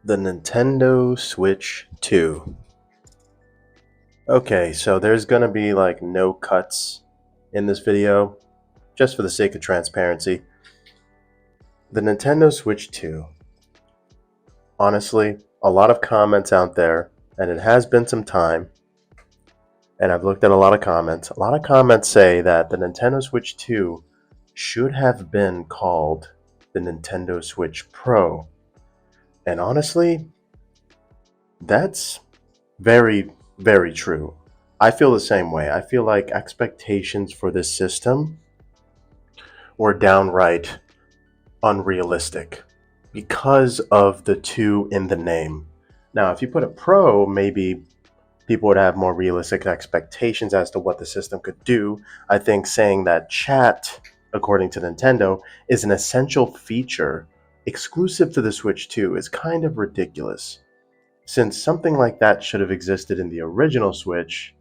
The Nintendo Switch 2. Okay, so there's gonna be like no cuts in this video, just for the sake of transparency. The Nintendo Switch 2. Honestly, a lot of comments out there, and it has been some time, and I've looked at a lot of comments. A lot of comments say that the Nintendo Switch 2 should have been called the Nintendo Switch Pro. And honestly, that's very, very true. I feel the same way. I feel like expectations for this system were downright unrealistic because of the two in the name. Now, if you put a Pro, maybe people would have more realistic expectations as to what the system could do. I think saying that chat, according to Nintendo, is an essential feature exclusive to the Switch 2 is kind of ridiculous. Since something like that should have existed in the original Switch,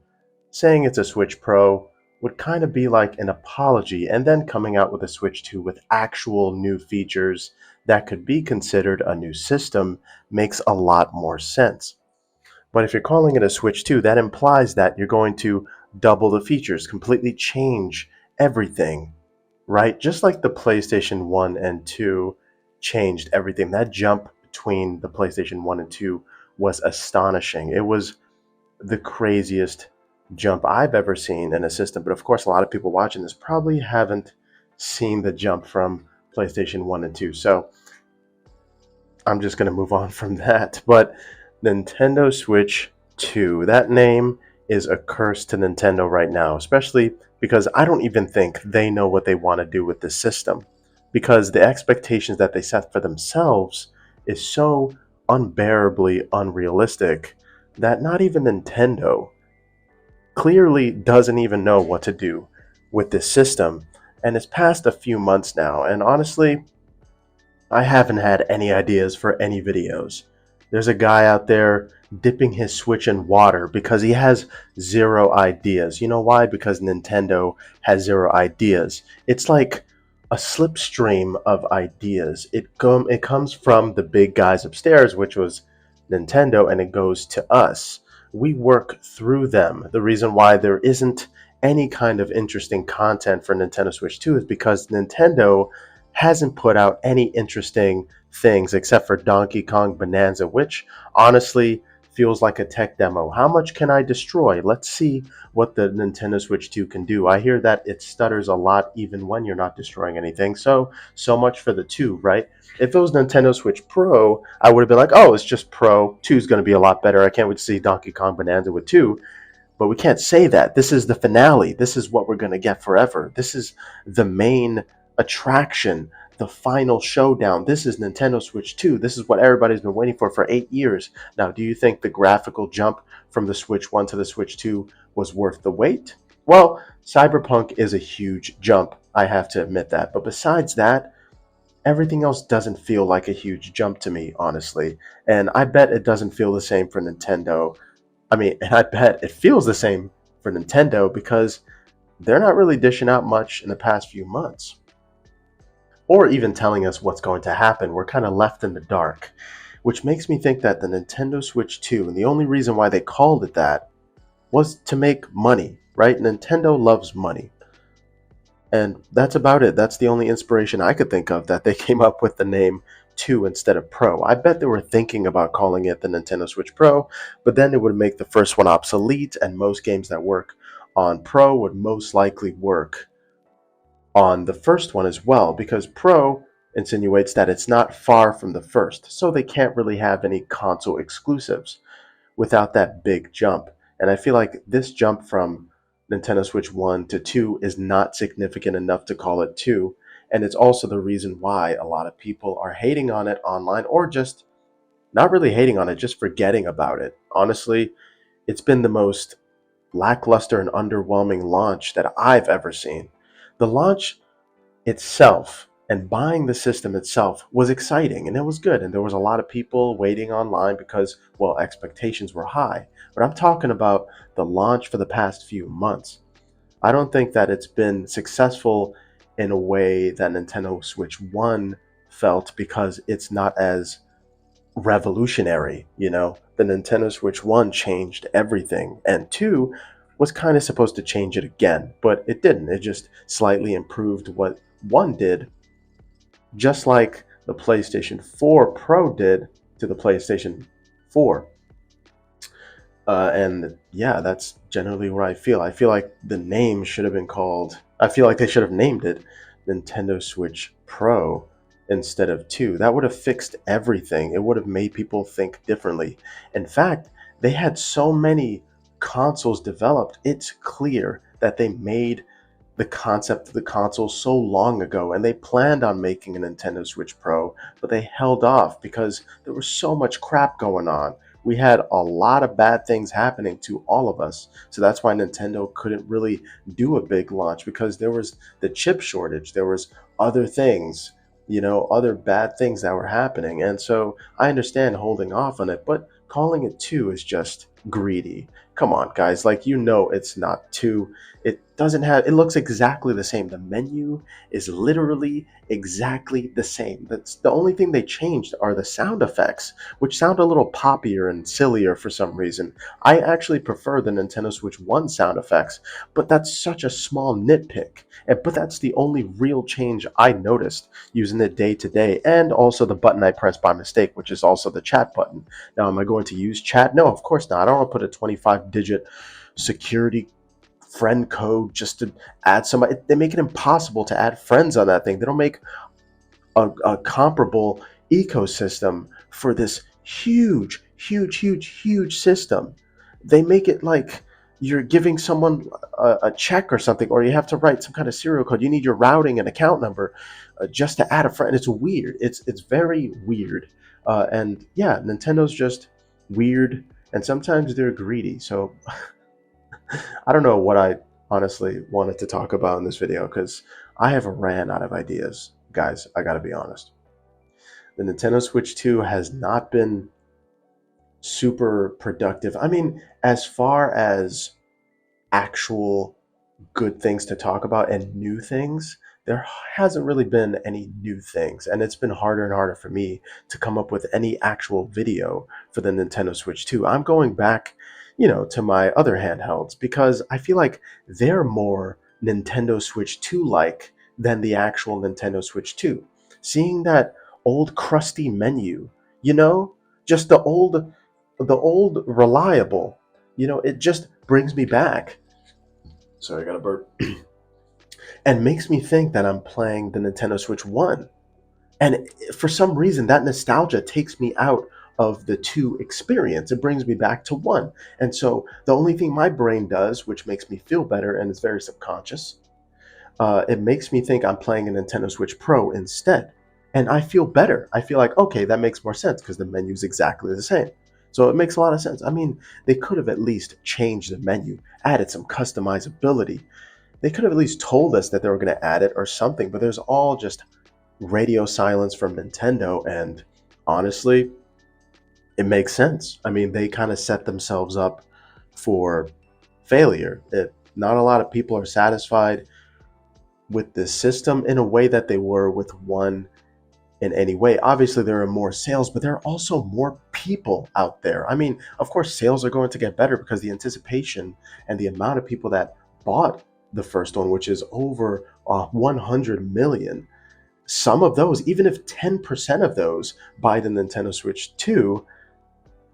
saying it's a Switch Pro would kind of be like an apology, and then coming out with a Switch 2 with actual new features that could be considered a new system makes a lot more sense. But if you're calling it a Switch 2, that implies that you're going to double the features, completely change everything, right? Just like the PlayStation 1 and 2 changed everything. That jump between the PlayStation 1 and 2 was astonishing. It was the craziest jump I've ever seen in a system. But of course, a lot of people watching this probably haven't seen the jump from PlayStation 1 and 2. So I'm just going to move on from that. But Nintendo Switch 2, that name is a curse to Nintendo right now, especially because I don't even think they know what they want to do with this system. Because the expectations that they set for themselves is so unbearably unrealistic that not even Nintendo clearly doesn't even know what to do with this system. And it's past a few months now, and honestly, I haven't had any ideas for any videos. There's a guy out there dipping his Switch in water because he has zero ideas. You know why? Because Nintendo has zero ideas. It's like a slipstream of ideas. It comes from the big guys upstairs, which was Nintendo, and it goes to us. We work through them. The reason why there isn't any kind of interesting content for Nintendo Switch 2 is because Nintendo hasn't put out any interesting things except for Donkey Kong Bonanza, which honestly feels like a tech demo. How much can I destroy? Let's see what the Nintendo Switch 2 can do. I hear that it stutters a lot even when you're not destroying anything. So much for the 2, right? If it was Nintendo Switch Pro, I would have been like, oh, it's just Pro. 2 is going to be a lot better. I can't wait to see Donkey Kong Bonanza with 2. But we can't say that. This is the finale. This is what we're going to get forever. This is the main attraction, the final showdown. This is Nintendo Switch 2. This is what everybody's been waiting for 8 years. Now, do you think the graphical jump from the Switch 1 to the Switch 2 was worth the wait? Well, Cyberpunk is a huge jump. I have to admit that. But besides that, everything else doesn't feel like a huge jump to me, honestly. And I bet it doesn't feel the same for Nintendo. And I bet it feels the same for Nintendo because they're not really dishing out much in the past few months, or even telling us what's going to happen. We're kind of left in the dark, which makes me think that the Nintendo Switch 2, and the only reason why they called it that, was to make money, right? Nintendo loves money. And that's about it. That's the only inspiration I could think of that they came up with the name 2 instead of Pro. I bet they were thinking about calling it the Nintendo Switch Pro, but then it would make the first one obsolete, and most games that work on Pro would most likely work on the first one as well, because Pro insinuates that it's not far from the first, so they can't really have any console exclusives without that big jump. And I feel like this jump from Nintendo Switch 1 to 2 is not significant enough to call it 2. And it's also the reason why a lot of people are hating on it online, or just not really hating on it, just forgetting about it. Honestly, it's been the most lackluster and underwhelming launch that I've ever seen. The launch itself and buying the system itself was exciting, and it was good, and there was a lot of people waiting online because, well, expectations were high. But I'm talking about the launch for the past few months. I don't think that it's been successful in a way that Nintendo Switch 1 felt, because it's not as revolutionary. The Nintendo Switch 1 changed everything, and 2 was kind of supposed to change it again, but it didn't. It just slightly improved what 1 did, just like the PlayStation 4 Pro did to the PlayStation 4. And yeah, that's generally where I feel. I feel like the name should have been called, I feel like they should have named it Nintendo Switch Pro instead of 2. That would have fixed everything. It would have made people think differently. In fact, they had so many consoles developed, it's clear that they made the concept of the console so long ago, and they planned on making a Nintendo Switch Pro, but they held off because there was so much crap going on. We had a lot of bad things happening to all of us. So that's why Nintendo couldn't really do a big launch, because there was the chip shortage, there was other things, other bad things that were happening. And so I understand holding off on it, but calling it 2 is just greedy. Come on, guys, like, it's not 2. It doesn't have, it looks exactly the same. The menu is literally exactly the same. That's the only thing they changed are the sound effects, which sound a little poppier and sillier for some reason. I actually prefer the Nintendo Switch 1 sound effects, but that's such a small nitpick. But that's the only real change I noticed using it day to day, and also the button I pressed by mistake, which is also the chat button. Now, am I going to use chat? No, of course not. I don't want to put a 25-digit security friend code just to add somebody. They make it impossible to add friends on that thing. They don't make a comparable ecosystem for this huge, huge, huge, huge system. They make it like you're giving someone a check or something, or you have to write some kind of serial code. You need your routing and account number just to add a friend. It's weird. It's very weird. And yeah, Nintendo's just weird, and sometimes they're greedy. So I don't know what I honestly wanted to talk about in this video, because I have ran out of ideas. Guys, I gotta be honest. The Nintendo Switch 2 has not been super productive. I mean, as far as actual good things to talk about and new things, there hasn't really been any new things. And it's been harder and harder for me to come up with any actual video for the Nintendo Switch 2. I'm going back, to my other handhelds, because I feel like they're more Nintendo Switch 2 like than the actual Nintendo Switch 2. Seeing that old crusty menu, just the old reliable, it just brings me back. Sorry, I got a burp. And makes me think that I'm playing the Nintendo Switch 1. And for some reason, that nostalgia takes me out of the 2 experience. It brings me back to 1. And so the only thing my brain does, which makes me feel better and is very subconscious, it makes me think I'm playing a Nintendo Switch Pro instead. And I feel better. I feel like, okay, that makes more sense because the menu's exactly the same. So it makes a lot of sense. I mean, they could have at least changed the menu, added some customizability. They could have at least told us that they were going to add it or something, but there's all just radio silence from Nintendo. And honestly, it makes sense. I mean, they kind of set themselves up for failure. Not a lot of people are satisfied with this system in a way that they were with 1 in any way. Obviously, there are more sales, but there are also more people out there. I mean, of course, sales are going to get better because the anticipation and the amount of people that bought the first one, which is over 100 million. Some of those, even if 10% of those buy the Nintendo Switch 2,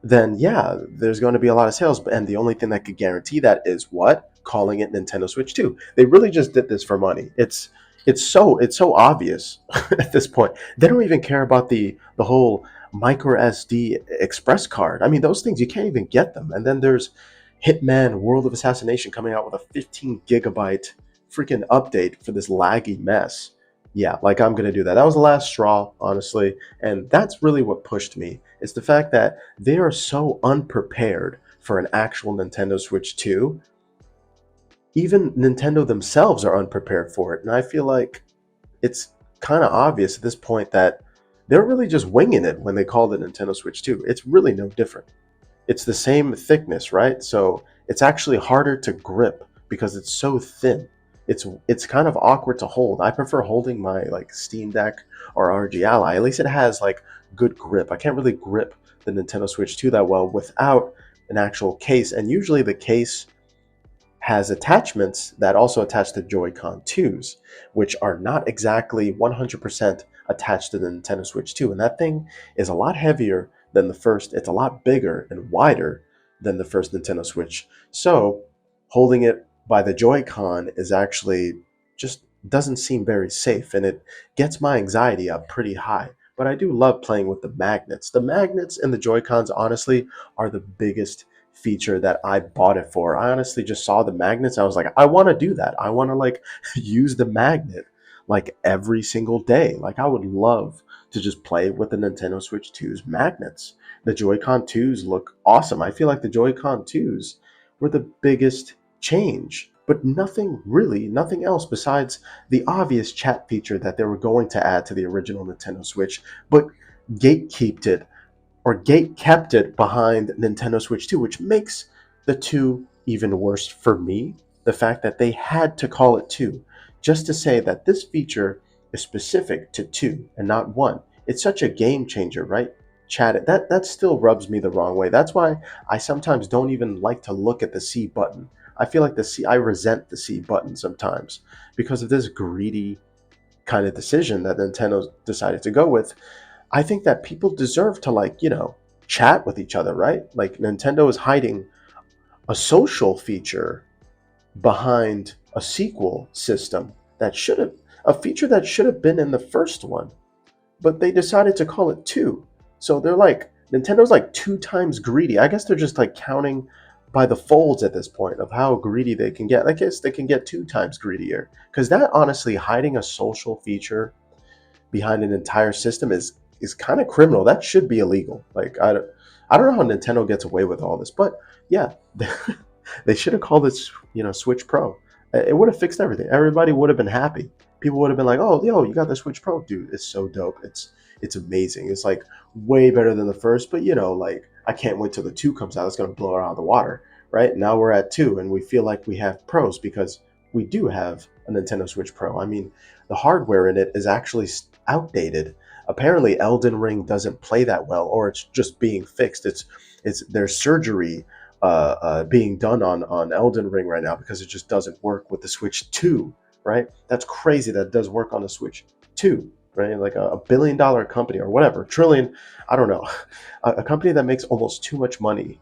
then yeah, there's going to be a lot of sales. And the only thing that could guarantee that is what? Calling it Nintendo Switch 2. They really just did this for money. It's so obvious at this point. They don't even care about the whole micro SD express card. I mean, those things you can't even get them. And then there's Hitman World of Assassination coming out with a 15 gigabyte freaking update for this laggy mess. Yeah, like, I'm gonna do that. That was the last straw, honestly, and that's really what pushed me. Is the fact that they are so unprepared for an actual Nintendo Switch 2. Even Nintendo themselves are unprepared for it, and I feel like it's kind of obvious at this point that they're really just winging it when they call it Nintendo Switch 2. It's really no different. It's the same thickness, right? So it's actually harder to grip because it's so thin. It's kind of awkward to hold. I prefer holding my like Steam Deck or RG Ally. At least it has like good grip. I can't really grip the Nintendo Switch 2 that well without an actual case. And usually the case has attachments that also attach to Joy-Con 2s, which are not exactly 100% attached to the Nintendo Switch 2. And that thing is a lot heavier than the first. It's a lot bigger and wider than the first Nintendo Switch. So holding it by the Joy-Con is actually just doesn't seem very safe, and it gets my anxiety up pretty high. But I do love playing with the magnets. The magnets and the Joy-Cons, honestly, are the biggest feature that I bought it for. I honestly just saw the magnets. I was like, I want to do that. I want to like use the magnet like every single day. Like I would love to just play with the Nintendo Switch 2's magnets. The Joy-Con 2s look awesome. I feel like the Joy-Con 2s were the biggest change, but nothing else besides the obvious chat feature that they were going to add to the original Nintendo Switch, but gatekept it gate kept it behind Nintendo Switch 2, which makes the 2 even worse for me. The fact that they had to call it 2 just to say that this feature is specific to 2 and not 1. It's such a game changer, right? Chat that still rubs me the wrong way. That's why I sometimes don't even like to look at the C button. I feel like I resent the C button sometimes because of this greedy kind of decision that Nintendo decided to go with. I think that people deserve to chat with each other, right? Like Nintendo is hiding a social feature behind a sequel system that should have a feature that should have been in the first one, but they decided to call it 2. So they're like Nintendo's like 2 times greedy. I guess they're just like counting by the folds at this point of how greedy they can get. I guess they can get 2 times greedier because that honestly hiding a social feature behind an entire system is kind of criminal. That should be illegal. Like I don't know how Nintendo gets away with all this, but yeah, they should have called this Switch Pro. It would have fixed everything. Everybody would have been happy. People would have been like, "Oh, yo, you got the Switch Pro, dude! It's so dope. It's amazing. It's like way better than the first." But like I can't wait till the 2 comes out. It's gonna blow it out of the water, right? Now we're at 2, and we feel like we have pros because we do have a Nintendo Switch Pro. I mean, the hardware in it is actually outdated. Apparently, Elden Ring doesn't play that well, or it's just being fixed. It's there's surgery being done on Elden Ring right now because it just doesn't work with the Switch 2, right? That's crazy that it does work on the Switch 2, right? Like a $1 billion company or whatever, trillion, I don't know, a company that makes almost too much money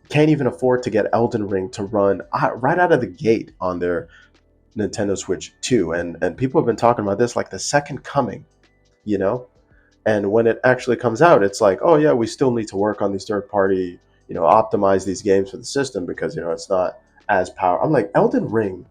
can't even afford to get Elden Ring to run right out of the gate on their Nintendo Switch 2. And people have been talking about this like the second coming, you know? And when it actually comes out, it's like, oh yeah, we still need to work on these third party, optimize these games for the system because it's not as powerful. I'm like, Elden Ring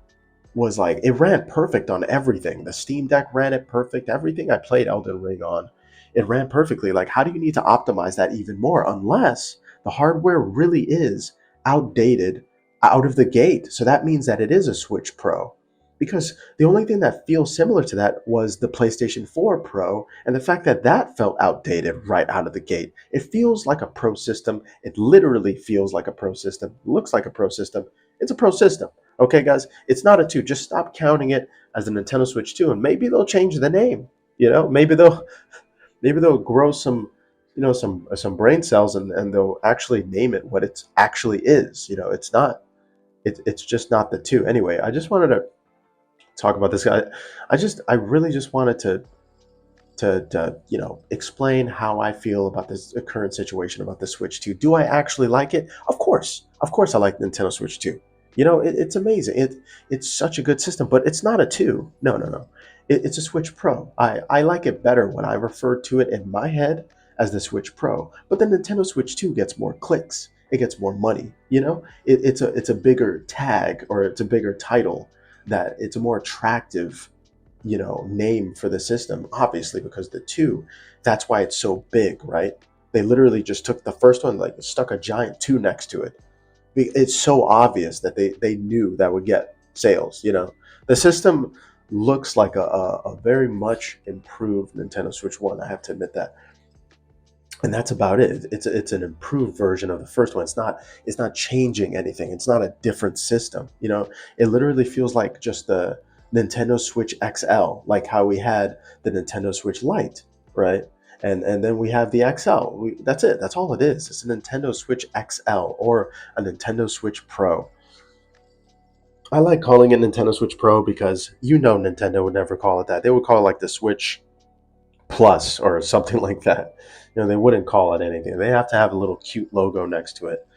was like it ran perfect on everything. The Steam Deck ran it perfect. Everything I played Elden Ring on, it ran perfectly. Like, how do you need to optimize that even more unless the hardware really is outdated out of the gate? So that means that it is a Switch Pro. Because the only thing that feels similar to that was the PlayStation 4 Pro, and the fact that that felt outdated right out of the gate. It feels like a pro system. It literally feels like a pro system. Looks like a pro system. It's a pro system. Okay, guys, it's not a 2. Just stop counting it as the Nintendo Switch 2, and maybe they'll change the name. Maybe they'll grow some brain cells and they'll actually name it what it actually is. It's not. It's just not the 2. Anyway, I just wanted to talk about this guy. I really just wanted to explain how I feel about this current situation about the Switch 2. Do I actually like it? Of course, I like Nintendo Switch 2. It's amazing. It's such a good system, but it's not a 2. No, no, no. It's a Switch Pro. I like it better when I refer to it in my head as the Switch Pro. But the Nintendo Switch 2 gets more clicks. It gets more money. It's a bigger tag, or it's a bigger title, that it's a more attractive name for the system, obviously, because the 2, that's why it's so big, right? They literally just took the first one, like stuck a giant 2 next to it. It's so obvious that they knew that would get sales. The system looks like a very much improved Nintendo Switch 1. I have to admit that. And that's about it. It's an improved version of the first one. It's not changing anything. It's not a different system. It literally feels like just the Nintendo Switch XL, like how we had the Nintendo Switch Lite, right? and then we have the XL. That's it. That's all it is. It's a Nintendo Switch XL or a Nintendo Switch Pro. I like calling it Nintendo Switch Pro because Nintendo would never call it that. They would call it like the Switch Plus or something like that. They wouldn't call it anything. They have to have a little cute logo next to it.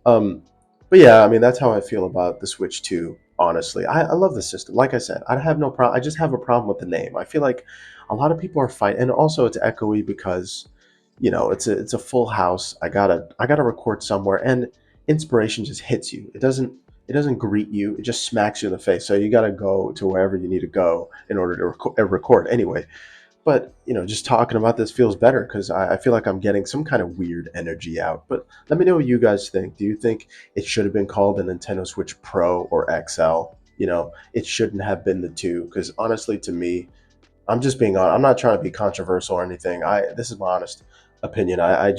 Um, but yeah, I mean that's how I feel about the Switch 2. Honestly, I love the system. Like I said, I have no problem. I just have a problem with the name. I feel like a lot of people are fighting, and also it's echoey because it's a full house. I gotta record somewhere, and inspiration just hits you. It doesn't greet you. It just smacks you in the face. So you gotta go to wherever you need to go in order to record anyway. But just talking about this feels better because I feel like I'm getting some kind of weird energy out. But let me know what you guys think. Do you think it should have been called the Nintendo Switch Pro or XL? It shouldn't have been the two because honestly, to me, I'm just being on. I'm not trying to be controversial or anything. This is my honest opinion. I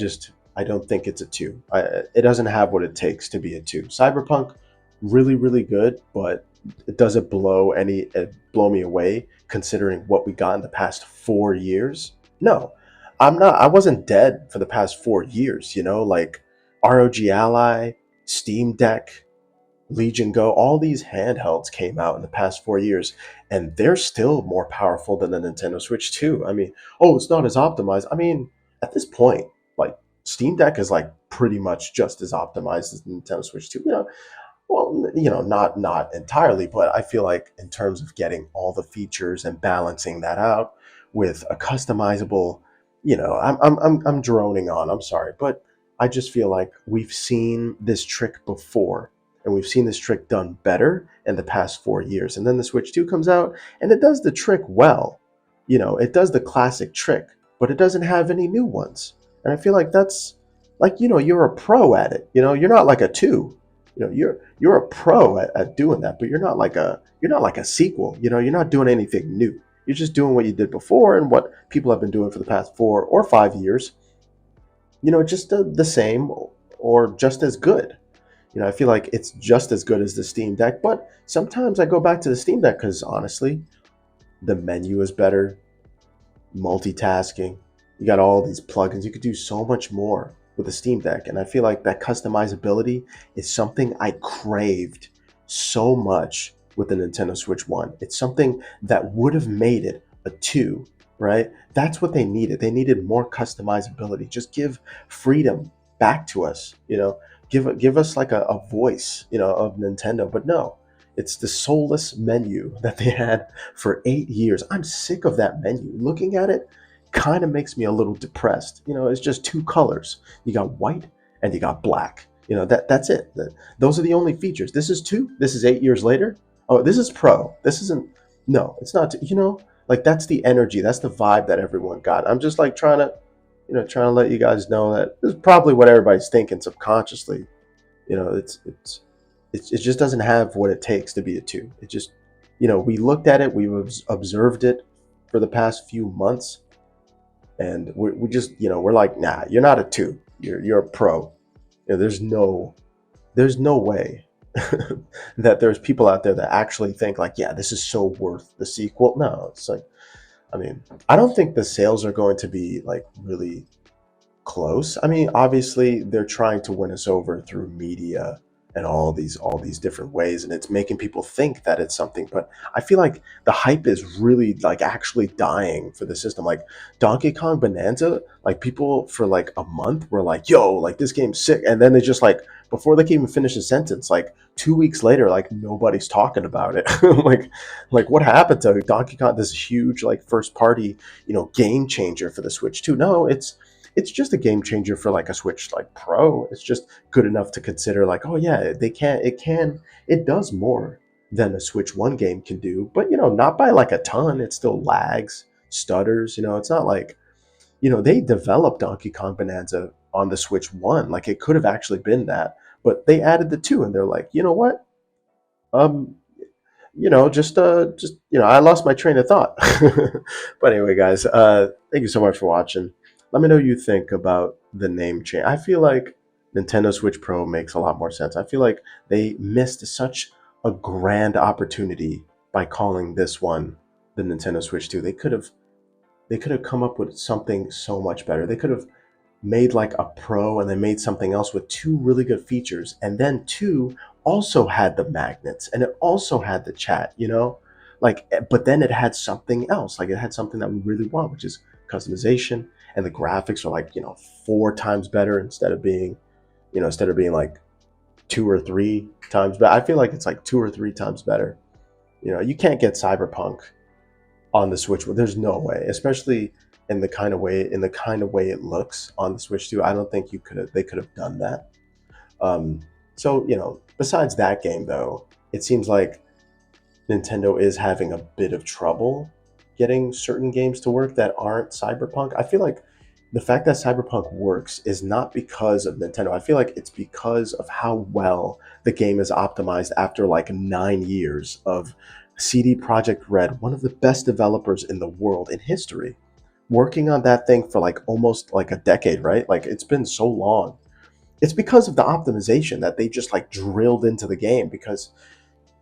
don't think it's a two. It doesn't have what it takes to be a two. Cyberpunk, really really good, but it doesn't blow me away considering what we got in the past 4 years. No, I'm not. I wasn't dead for the past 4 years. Like ROG Ally, Steam Deck, Legion Go, all these handhelds came out in the past 4 years, and they're still more powerful than the Nintendo Switch 2. I mean, oh, it's not as optimized. I mean, at this point, like Steam Deck is like pretty much just as optimized as the Nintendo Switch 2. Well, not entirely, but I feel like in terms of getting all the features and balancing that out with a customizable, I'm droning on. I'm sorry, but I just feel like we've seen this trick before, and we've seen this trick done better in the past 4 years. And then the Switch 2 comes out, and it does the trick well. It does the classic trick, but it doesn't have any new ones. And I feel like that's like you're a pro at it. You're not like a two. You're a pro at doing that, but you're not like a sequel. You're not doing anything new. You're just doing what you did before and what people have been doing for the past 4 or 5 years. Just the same or just as good. I feel like it's just as good as the Steam Deck, but sometimes I go back to the Steam Deck because honestly, the menu is better, multitasking. You got all these plugins. You could do so much more with the Steam Deck. And I feel like that customizability is something I craved so much with the Nintendo Switch 1. It's something that would have made it a 2, right? That's what they needed. They needed more customizability. Just give freedom back to us, give us like a voice, of Nintendo. But no, it's the soulless menu that they had for 8 years. I'm sick of that menu. Looking at it kind of makes me a little depressed. It's just two colors. You got white and you got black. That's it. Those are the only features. This is two. This is 8 years later. Oh, this is pro. This isn't. No, it's not. Like that's the energy. That's the vibe that everyone got. I'm just like trying to let you guys know that this is probably what everybody's thinking subconsciously. It just doesn't have what it takes to be a two. It just, we looked at it, we've observed it for the past few months, and we just, we're like, nah, you're not a two. You're a pro. There's no way that there's people out there that actually think like, yeah, this is so worth the sequel. No, it's like, I mean, I don't think the sales are going to be like really close. I mean, obviously they're trying to win us over through media and all these different ways, and it's making people think that it's something. But I feel like the hype is really like actually dying for the system. Like Donkey Kong Bonanza, like people for like a month were like, "Yo, like this game's sick," and then they just like before they can even finish a sentence, like 2 weeks later, like nobody's talking about it. like what happened to Donkey Kong? This huge like first party, game changer for the Switch 2. No, it's just a game changer for like a Switch like Pro. It's just good enough to consider like, oh yeah, it does more than a Switch 1 game can do, but not by like a ton. It still lags, stutters, it's not like, they developed Donkey Kong Bonanza on the Switch 1. Like it could have actually been that, but they added the 2 and they're like, you know what? Um I lost my train of thought. But anyway, guys, thank you so much for watching. Let me know what you think about the name change. I feel like Nintendo Switch Pro makes a lot more sense. I feel like they missed such a grand opportunity by calling this one the Nintendo Switch 2. They could have They could have come up with something so much better. They could have made like a Pro and then made something else with two really good features, and then two also had the magnets and it also had the chat, like, but then it had something else, like it had something that we really want, which is customization, and the graphics are like, four times better instead of being like two or three times better. I feel like it's like two or three times better. You can't get Cyberpunk on the Switch. There's no way, especially in the kind of way it looks on the Switch too. I don't think they could have done that. Um, so besides that game though, it seems like Nintendo is having a bit of trouble getting certain games to work that aren't Cyberpunk. I feel like the fact that Cyberpunk works is not because of Nintendo. I feel like it's because of how well the game is optimized after like 9 years of CD Projekt Red, one of the best developers in the world in history, working on that thing for like almost like a decade, right? Like it's been so long. It's because of the optimization that they just like drilled into the game, because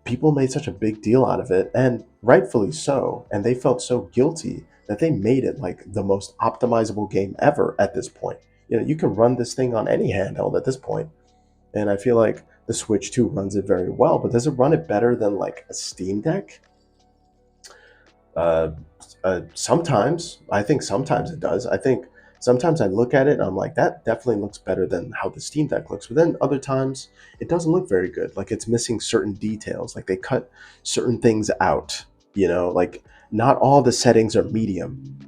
people made such a big deal out of it, and rightfully so, and they felt so guilty that they made it like the most optimizable game ever at this point. You can run this thing on any handheld at this point, and I feel like the Switch 2 runs it very well, but does it run it better than like a Steam Deck? uh, Sometimes I think sometimes it does. I think sometimes I look at it and I'm like, that definitely looks better than how the Steam Deck looks. But then other times it doesn't look very good. Like it's missing certain details. Like they cut certain things out. Like not all the settings are medium.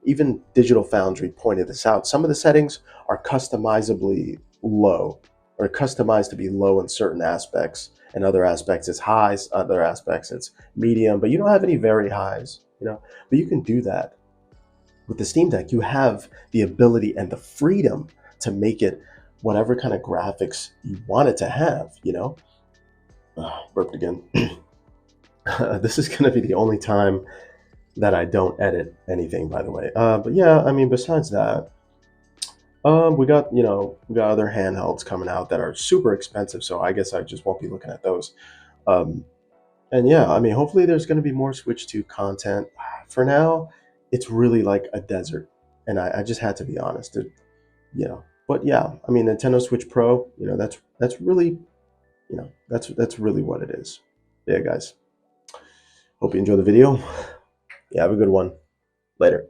Even Digital Foundry pointed this out. Some of the settings are customizably low, or customized to be low in certain aspects. And other aspects it's highs, other aspects it's medium, but you don't have any very highs, but you can do that. With the Steam Deck, you have the ability and the freedom to make it whatever kind of graphics you want it to have. Burped again. This is going to be the only time that I don't edit anything, by the way. But yeah, I mean, besides that, we got other handhelds coming out that are super expensive, so I guess I just won't be looking at those. Um, And yeah, I mean, hopefully there's going to be more Switch 2 content. For now, it's really like a desert. And I just had to be honest. But yeah, I mean, Nintendo Switch Pro, that's really, that's really what it is. Yeah, guys. Hope you enjoy the video. Yeah, have a good one. Later.